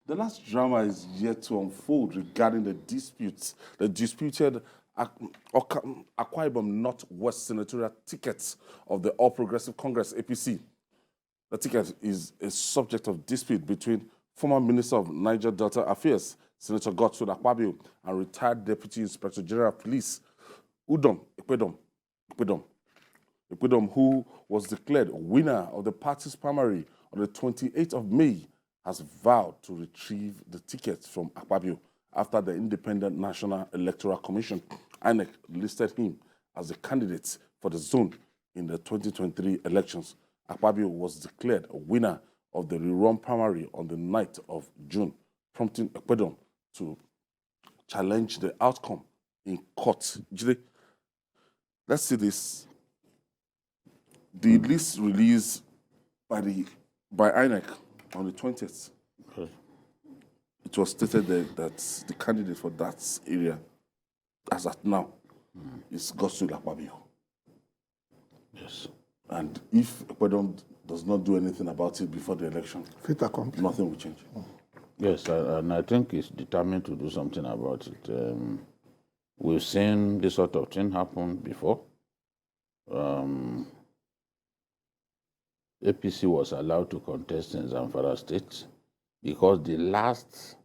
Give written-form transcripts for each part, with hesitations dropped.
The last drama is yet to unfold regarding the disputed Akwa Ibom North-West Senatorial ticket of the All Progressive Congress, APC. The ticket is a subject of dispute between former Minister of Niger Delta Affairs, Senator Godswill Akpabio, and retired Deputy Inspector General of Police, Udom Ekpoudom, who was declared winner of the party's primary on the 28th of May, has vowed to retrieve the ticket from Akpabio after the Independent National Electoral Commission, INEC, listed him as the candidate for the zone in the 2023 elections. Akpabio was declared a winner of the rerun primary on the 9th of June, prompting Ekpoudom to challenge the outcome in court. Let's see this. The list released by INEC on the 20th. Okay. It was stated that the candidate for that area, as at now, is Godswill Akpabio. Yes. And if Ekpoudom does not do anything about it before the election, nothing will change. Yes, and I think he's determined to do something about it. We've seen this sort of thing happen before. APC was allowed to contest in Zamfara State because the last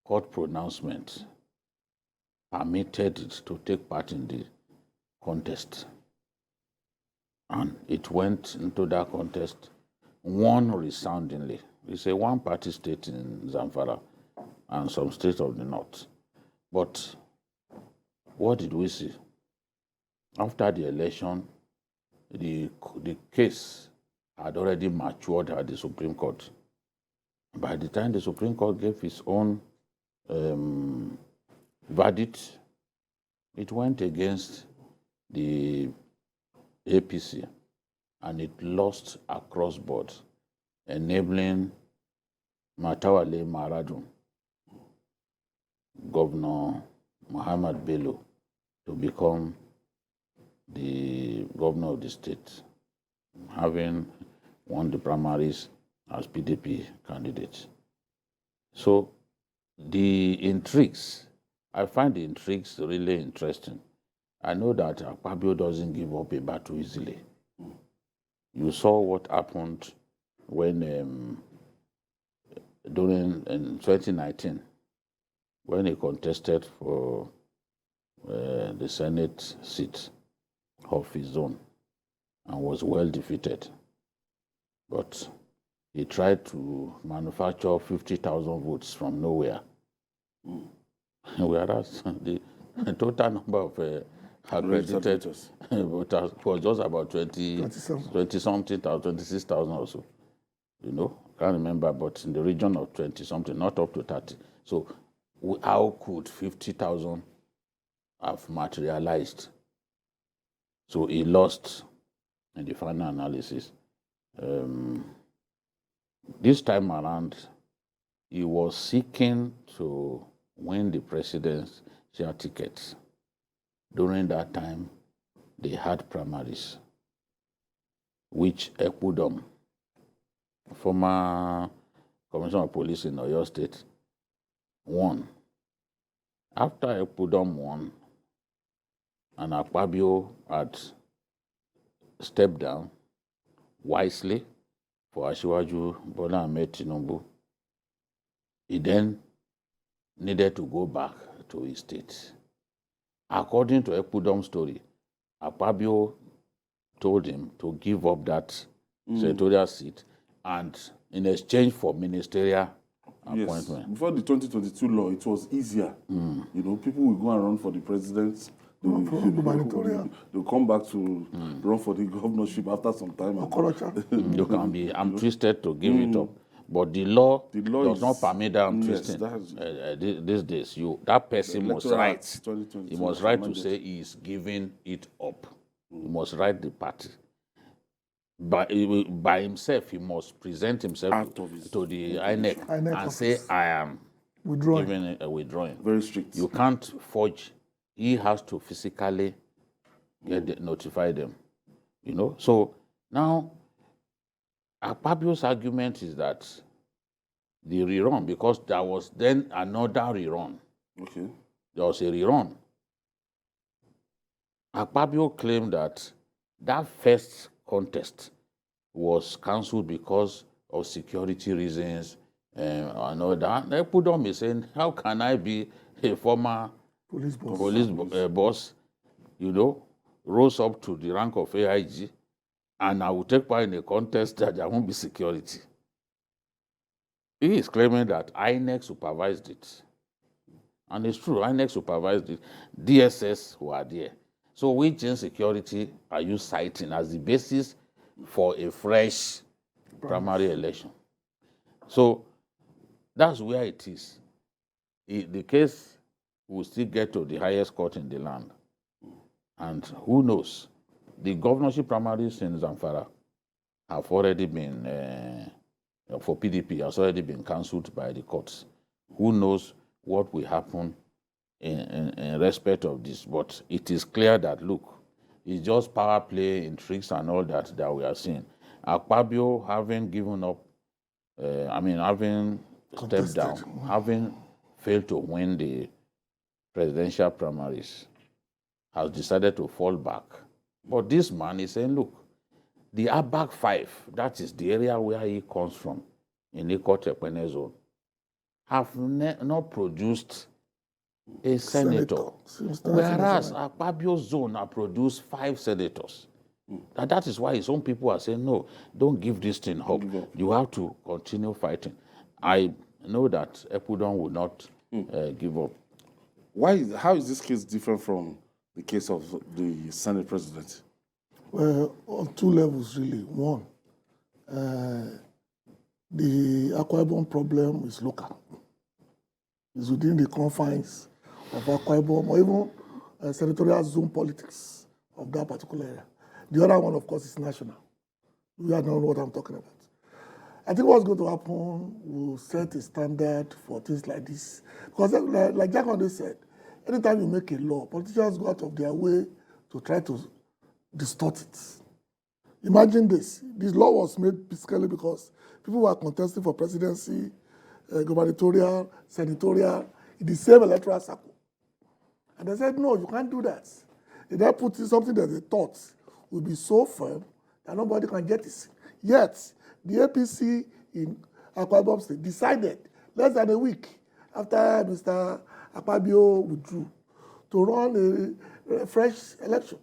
court pronouncement permitted it to take part in the contest. And it went into that contest, won resoundingly. It's a one-party state in Zamfara and some states of the north. But what did we see? After the election, the case had already matured at the Supreme Court. By the time the Supreme Court gave its own verdict, it went against the APC, and it lost across board, enabling Matawale Maradun, Governor Muhammad Bello, to become the governor of the state, having won the primaries as PDP candidate. So the intrigues, I find the intrigues really interesting. I know that Akpabio doesn't give up a battle easily. You saw what happened when during in 2019, when he contested for the Senate seat of his zone and was well defeated. But he tried to manufacture 50,000 votes from nowhere. Whereas the total number of accredited voters was just about 20-something, 26,000 or so. You know, can't remember, but in the region of 20-something, not up to 30. So how could 50,000 have materialized? So he lost in the final analysis. This time around, he was seeking to win the presidential ticket. During that time, they had primaries, which Ekpoudom, former Commissioner of Police in Oyo State, won. After Ekpoudom won, and Akpabio had stepped down wisely for Asiwaju Bola Ahmed Tinubu, he then needed to go back to his state. According to Ekpoudom's story, Akpabio told him to give up that senatorial seat and in exchange for ministerial appointment. Before the 2022 law, it was easier. You know, people will go and run for the president. They'll come back to run for the governorship after some time. You can be twisted to give it up. But the law does not permit that twisting. These days, that person must write. He must write to say he is giving it up. He must write the party. By himself, he must present himself to the INEC and say, I am withdrawing. Very strict. You can't forge. He has to physically notify them. You know? So now, Akpabio's argument is that the rerun, because there was then another rerun. Okay. There was a rerun. Akpabio claimed that that first contest was cancelled because of security reasons and all that. Ekpoudom is saying, how can I be a former Police boss. boss, rose up to the rank of AIG, and I will take part in a contest that there won't be security? He is claiming that INEC supervised it. And it's true, INEC supervised it. DSS were there. So which insecurity are you citing as the basis for a fresh primary election? So that's where it is. The case will still get to the highest court in the land. And who knows? The governorship primaries in Zamfara have already been, for PDP, has already been cancelled by the courts. Who knows what will happen in respect of this? But it is clear that, look, it's just power play, intrigues, and all that we are seeing. Akpabio having given up, having stepped down, having failed to win the presidential primaries, has decided to fall back. But this man is saying, look, the Abak 5, that is the area where he comes from, in Ikot zone, have not produced a senator. Whereas Akpabio's zone have produced 5 senators. And that is why his own people are saying, no, don't give this thing up. You have to continue fighting. I know that Ekpoudom will not give up. How is this case different from the case of the Senate president? Well, on 2 levels, really. One, the Akwa Ibom problem is local. It's within the confines of Akwa Ibom, or even senatorial zone politics of that particular area. The other one, of course, is national. We all know what I'm talking about. I think what's going to happen will set a standard for things like this. Because like Jack Onde said, anytime you make a law, politicians go out of their way to try to distort it. Imagine this. This law was made basically because people were contesting for presidency, gubernatorial, senatorial, in the same electoral circle. And they said, no, you can't do that. They then put in something that they thought would be so firm that nobody can get it. Yet, the APC in Akwa Ibom State decided less than a week after Mr. Akpabio withdrew to run a fresh election.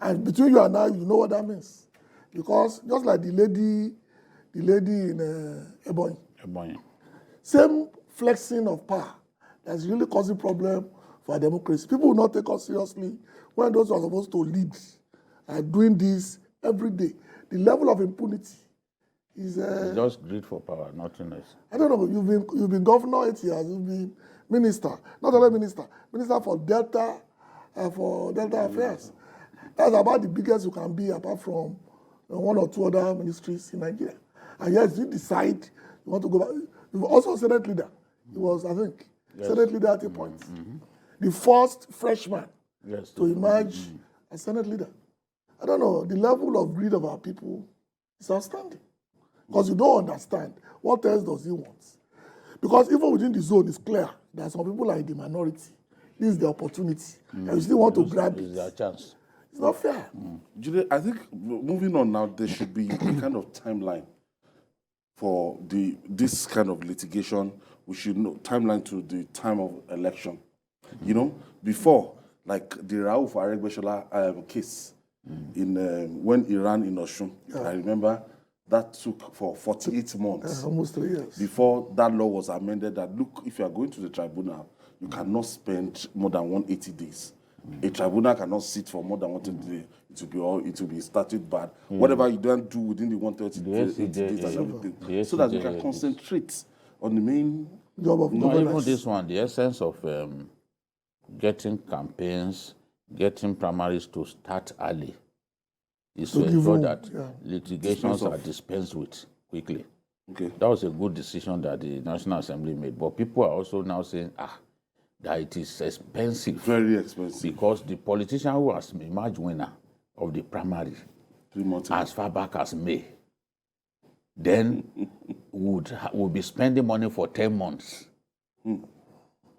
And between you and I, you know what that means. Because just like the lady in Ebonyi, same flexing of power that's really causing problem for our democracy. People will not take us seriously when those who are supposed to lead are doing this every day. The level of impunity is it's just greed for power, nothing else. I don't know. You've been governor 8 years. You've been minister, not only minister for Delta affairs. That's about the biggest you can be, apart from 1 or 2 other ministries in Nigeria. And yes, you decide you want to go back. You're also Senate leader. He was, I think, Senate leader at a point. The first freshman to emerge as Senate leader. I don't know. The level of greed of our people is outstanding. Because you don't understand what else does he want. Because even within the zone, it's clear that some people are in the minority. This is the opportunity. And you still want to grab it. It's their chance. It's not fair. Jude, I think moving on now, there should be a kind of timeline for this kind of litigation. We should know timeline to the time of election. You know, before, like the Rauf Aregbesola case in when he ran in Osun, I remember that took for 48 months. Almost 3 years. Before that law was amended that, look, if you are going to the tribunal, you cannot spend more than 180 days. A tribunal cannot sit for more than 180 days. It will be statute bad. Whatever you don't do within the 130 days and everything, so that you can concentrate on the main job of not even governance. this one, the essence of getting campaigns, getting primaries to start early is to ensure that litigations are dispensed with quickly. Okay. That was a good decision that the National Assembly made. But people are also now saying, that it is expensive. Very expensive. Because the politician who has emerged winner of the primary 3 months as far back as May then would be spending money for 10 months,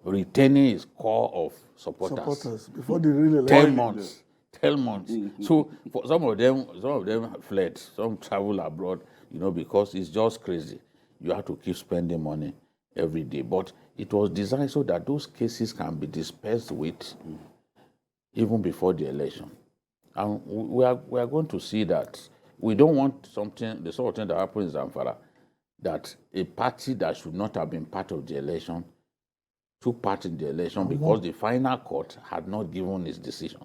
retaining his core of supporters. Before the real election. 10 months. 10 months. So for some of them fled, some travel abroad, because it's just crazy. You have to keep spending money every day. But it was designed so that those cases can be dispensed with even before the election. And we are going to see that. We don't want the sort of thing that happens in Zamfara, that a party that should not have been part of the election took part in the election because the final court had not given its decision.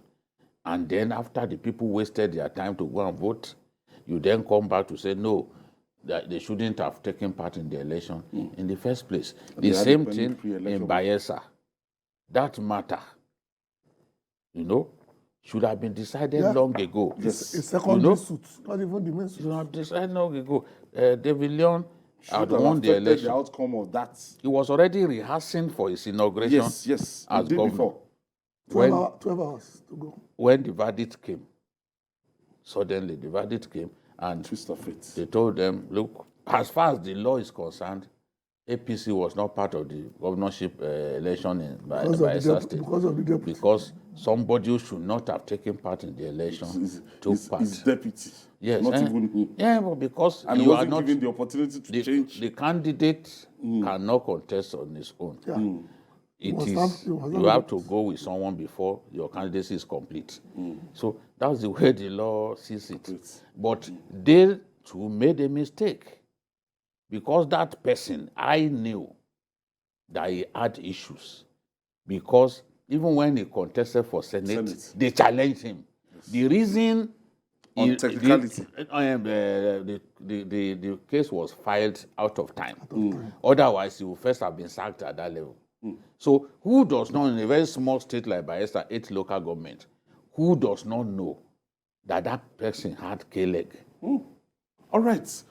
And then after the people wasted their time to go and vote, you then come back to say, no, that they shouldn't have taken part in the election in the first place. The same thing in Bayelsa. That matter, should have been decided long ago. Yes. It's secondary suit, not even the main suit. Should have decided long ago. David Leon had won the election. The outcome of that. He was already rehearsing for his inauguration yes, as governor. Before. 12 hours to go. When the verdict came, suddenly the verdict came, and twist of fate. They told them, look, as far as the law is concerned, APC was not part of the governorship election in Bayelsa State because somebody who should not have taken part in the election took part. His deputy. Yes, not even him. Yeah, but because and you wasn't are not given the opportunity to change. The candidate cannot contest on his own. Yeah. You have to go with someone before your candidacy is complete. So that's the way the law sees it. But they too made a mistake. Because that person, I knew that he had issues. Because even when he contested for Senate. They challenged him. Yes. The reason... On technicality. The case was filed out of time. Otherwise, he would first have been sacked at that level. So who does not, in a very small state like Bayelsa, 8 local government, who does not know that that person had K-leg? All right.